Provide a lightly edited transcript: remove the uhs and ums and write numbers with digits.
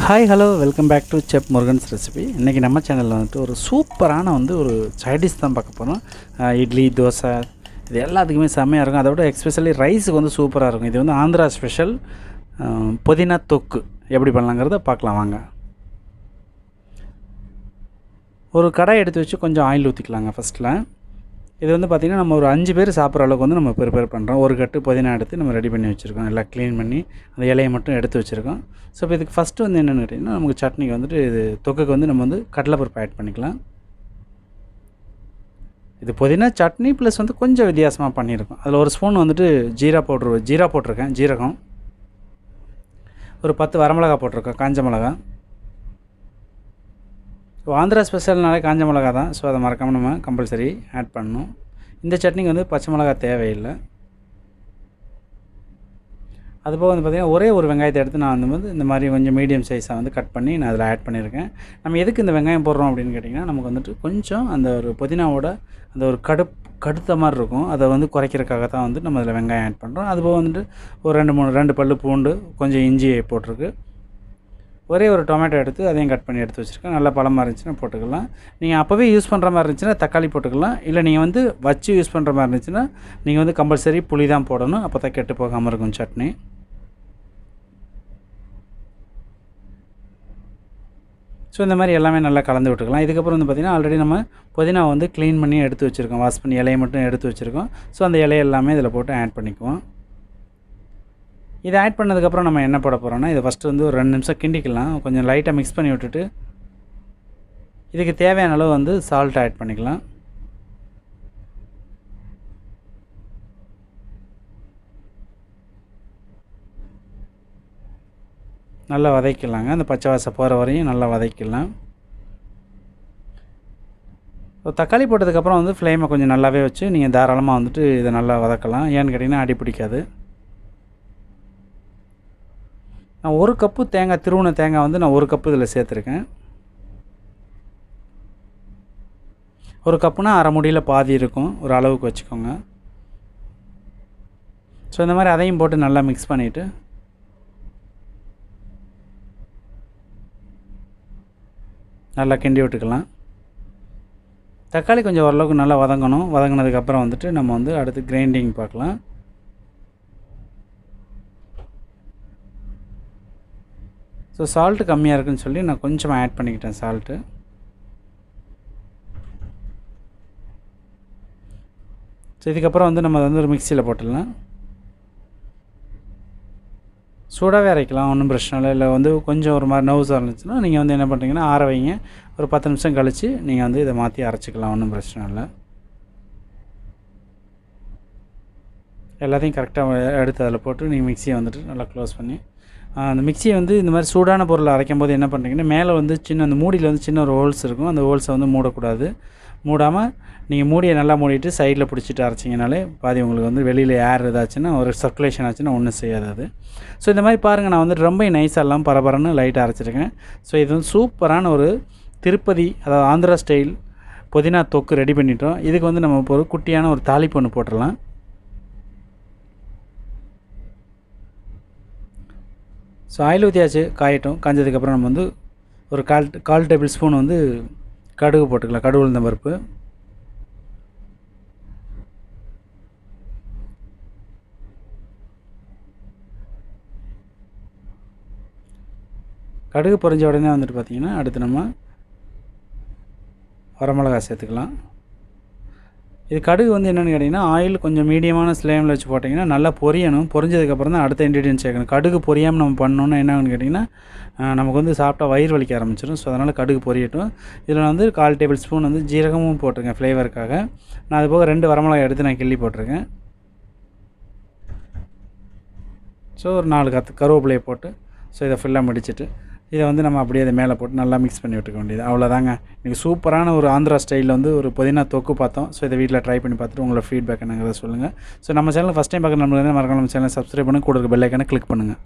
Hi hello welcome back to chef Murugan's recipe. இன்றைக்கி நம்ம சேனலில் வந்துட்டு ஒரு சூப்பரான ஒரு சைடிஷ் தான் பார்க்க போகிறோம். இட்லி தோசை இது எல்லாத்துக்குமே செம்மையாக இருக்கும். அதை விட எக்ஸ்பெஷலி ரைஸுக்கு வந்து சூப்பராக இருக்கும். இது வந்து ஆந்திரா ஸ்பெஷல் புதினா தொக்கு எப்படி பண்ணலாங்கிறத பார்க்கலாம் வாங்க. ஒரு கடாய் எடுத்து வச்சு கொஞ்சம் ஆயில் ஊற்றிக்கலாங்க ஃபஸ்ட்டில். இது வந்து பார்த்திங்கன்னா நம்ம ஒரு 5 பேர் சாப்பிட்ற அளவுக்கு வந்து நம்ம ப்ரிப்பேர் பண்ணுறோம். ஒரு கட்டு புதினா எடுத்து நம்ம ரெடி பண்ணி வச்சுருக்கோம். எல்லாம் க்ளீன் பண்ணி அந்த இலையை மட்டும் எடுத்து வச்சுருக்கோம். ஸோ இப்போ இதுக்கு ஃபஸ்ட்டு வந்து என்னென்னு கேட்டிங்கன்னா, நமக்கு சட்னிக்கு வந்துட்டு இது தொக்குக்கு வந்து நம்ம வந்து கடலைப்பருப்பு ஆட் பண்ணிக்கலாம். இது புதினா சட்னி ப்ளஸ் வந்து கொஞ்சம் வித்தியாசமாக பண்ணியிருக்கோம். அதில் ஒரு ஸ்பூன் வந்துட்டு ஜீரா போட்டிருக்கேன், ஜீரகம். ஒரு 10 வரமிளகா போட்டிருக்கோம், காஞ்ச மிளகா. ஆந்திரா ஸ்பெஷல்னாலே காஞ்ச மிளகா தான். ஸோ அதை மறக்காமல் நம்ம கம்பல்சரி ஆட் பண்ணணும். இந்த சட்னிக்கு வந்து பச்சை மிளகா தேவையில்லை. அதுபோக வந்து பார்த்திங்கன்னா ஒரே ஒரு வெங்காயத்தை எடுத்து நான் வந்து இந்த மாதிரி கொஞ்சம் மீடியம் சைஸாக வந்து கட் பண்ணி நான் அதில் ஆட் பண்ணியிருக்கேன். நம்ம எதுக்கு இந்த வெங்காயம் போடுறோம் அப்படின்னு கேட்டிங்கன்னா, நமக்கு வந்துட்டு கொஞ்சம் அந்த ஒரு புதினாவோட அந்த ஒரு கடுத்த மாதிரி இருக்கும். அதை வந்து குறைக்கிறதுக்காக தான் வந்து நம்ம அதில் வெங்காயம் ஆட் பண்ணுறோம். அதுபோக வந்துட்டு ஒரு 2 பல்லு பூண்டு, கொஞ்சம் இஞ்சி போட்டிருக்கு. ஒரே ஒரு டொமேட்டோ எடுத்து அதையும் கட் பண்ணி எடுத்து வச்சுருக்கேன். நல்லா பழமாக இருந்துச்சுன்னா போட்டுக்கலாம். நீங்கள் அப்போவே யூஸ் பண்ணுற மாதிரி இருந்துச்சுன்னா தக்காளி போட்டுக்கலாம். இல்லை நீங்கள் வந்து வச்சு யூஸ் பண்ணுற மாதிரி இருந்துச்சுன்னா நீங்கள் வந்து கம்பல்சரி புளி தான் போடணும். அப்போ தான் கெட்டு போகாமல் இருக்கும் சட்னி. ஸோ இந்த மாதிரி எல்லாமே நல்லா கலந்து விட்டுக்கலாம். இதுக்கப்புறம் வந்து பார்த்திங்கன்னா ஆல்ரெடி நம்ம புதினா வந்து க்ளீன் பண்ணி எடுத்து வச்சுருக்கோம். வாஷ் பண்ணி இலையை மட்டும் எடுத்து வச்சுருக்கோம். ஸோ அந்த இலையை எல்லாமே இதில் போட்டு ஆட் பண்ணிக்குவோம். இதை ஆட் பண்ணதுக்கப்புறம் நம்ம என்ன போட போகிறோம்னா, இதை ஃபஸ்ட்டு வந்து ஒரு 2 நிமிஷம் கிண்டிக்கலாம். கொஞ்சம் லைட்டாக மிக்ஸ் பண்ணி விட்டுட்டு இதுக்கு தேவையான அளவு வந்து சால்ட் ஆட் பண்ணிக்கலாம். நல்லா வதக்கிடலாங்க. அந்த பச்சை வாசம் போகிற வரையும் நல்லா வதக்கிடலாம். தக்காளி போட்டதுக்கப்புறம் வந்து ஃப்ளேமை கொஞ்சம் நல்லாவே வச்சு நீங்கள் தாராளமாக வந்துட்டு இதை நல்லா வதக்கலாம். ஏன்னு கேட்டிங்கன்னா அடி பிடிக்காது. நான் 1 கப்பு தேங்காய், திருவுண தேங்காய் வந்து நான் 1 கப்பு இதில் சேர்த்துருக்கேன். 1 கப்புனா அரை முடியில் பாதி இருக்கும், ஒரு அளவுக்கு வச்சுக்கோங்க. ஸோ இந்த மாதிரி அதையும் போட்டு நல்லா மிக்ஸ் பண்ணிவிட்டு நல்லா கிண்டி விட்டுக்கலாம். தக்காளி கொஞ்சம் ஓரளவுக்கு நல்லா வதங்கணும். வதங்கினதுக்கப்புறம் வந்துட்டு நம்ம வந்து அடுத்து கிரைண்டிங் பார்க்கலாம். ஸோ சால்ட்டு கம்மியாக இருக்குன்னு சொல்லி நான் கொஞ்சம் ஆட் பண்ணிக்கிட்டேன் சால்ட்டு. ஸோ இதுக்கப்புறம் வந்து நம்ம வந்து ஒரு மிக்சியில் போட்டுடலாம். சூடாகவே அரைக்கலாம், ஒன்றும் பிரச்சனை இல்லை. இல்லை வந்து கொஞ்சம் ஒரு மாதிரி நர்வ்ஸாக இருந்துச்சுன்னா நீங்கள் வந்து என்ன பண்ணுறீங்கன்னா ஆற வைங்க. ஒரு 10 நிமிஷம் கழித்து நீங்கள் வந்து இதை மாற்றி அரைச்சிக்கலாம், ஒன்றும் பிரச்சனை இல்லை. எல்லாத்தையும் கரெக்டாக எடுத்து அதில் போட்டு நீங்கள் மிக்சியை வந்துட்டு நல்லா க்ளோஸ் பண்ணி அந்த மிக்சியை வந்து இந்த மாதிரி சூடான பொருளை அரைக்கும் போது என்ன பண்ணுறீங்கன்னா, மேலே வந்து அந்த மூடியில் வந்து சின்ன ஒரு ஹோல்ஸ் இருக்கும். அந்த ஹோல்ஸை வந்து மூடக்கூடாது. மூடாமல் நீங்கள் மூடியை நல்லா மூடிட்டு சைடில் பிடிச்சிட்டு அரைச்சிங்கனாலே பாதி உங்களுக்கு வந்து வெளியில் ஏர் ஏதாச்சுன்னா ஒரு சர்க்குலேஷன் ஆச்சுன்னா ஒன்றும் செய்யாது அது. ஸோ இந்த மாதிரி பாருங்கள், நான் வந்து ரொம்ப நைஸாக எல்லாம் பரபரன்னு லைட்டாக அரைச்சிருக்கேன். ஸோ இது வந்து சூப்பரான ஒரு திருப்பதி, அதாவது ஆந்திரா ஸ்டைல் புதினா தொக்கு ரெடி பண்ணிட்டோம். இதுக்கு வந்து நம்ம இப்போ ஒரு குட்டியான ஒரு தாளிப்பு ஒன்று போட்டுடலாம். ஸோ ஆயில் ஊற்றியாச்சு, காயட்டும். காஞ்சதுக்கப்புறம் நம்ம வந்து ஒரு கால் டேபிள் ஸ்பூன் வந்து கடுகு போட்டுக்கலாம், கடுகு உளுந்தம் பருப்பு. கடுகு பொரிஞ்ச உடனே வந்துட்டு பார்த்திங்கன்னா அடுத்து நம்ம வரமிளகா சேர்த்துக்கலாம். இது கடுகு வந்து என்னென்னு கேட்டிங்கன்னா, ஆயில் கொஞ்சம் மீடியமான ஃப்ளேமில் வச்சு போட்டிங்கன்னா நல்லா பொரியணும். பொரிஞ்சதுக்கப்புறம் தான் அடுத்த இன்க்ரீடியன்ட் சேர்க்கணும். கடுகு பொரியாமல் நம்ம பண்ணோன்னா என்ன ஆகுன்னு கேட்டிங்கன்னா, நமக்கு வந்து சாப்பிட்டா வயிறு வலிக்க ஆரம்பிச்சிடும். ஸோ அதனால் கடுகு பொரியட்டும். இதில் வந்து 1/4 டேபிள் ஸ்பூன் வந்து ஜீரகமும் போட்டிருக்கேன் ஃப்ளேவருக்காக. நான் அது போக 2 வரமிளகா எடுத்து நான் கிள்ளி போட்டிருக்கேன். ஸோ ஒரு 4 கருவேப்பிலையை போட்டு ஸோ இதை ஃபுல்லாக முடிச்சுட்டு இதை வந்து நம்ம அப்படியே அதை மேலே போட்டு நல்லா மிக்ஸ் பண்ணி விட்டுக்க வேண்டியது. அவ்வளோதாங்க. இன்றைக்கி சூப்பரான ஒரு ஆந்திரா ஸ்டைலில் வந்து ஒரு புதினா தொக்கு பார்த்தோம். ஸோ இதை வீட்டில் ட்ரை பண்ணி பார்த்துட்டு உங்களோட ஃபீட்பேக் என்னங்கிறத சொல்லுங்கள். ஸோ நம்ம சேனல் ஃபஸ்ட் டைம் பார்க்குற நம்மளுக்கு மறக்காம நம்ம சேனலை சப்ஸ்கிரைப் பண்ணி கூட இருக்க பெல் ஐக்கானை கிளிக் பண்ணுங்கள்.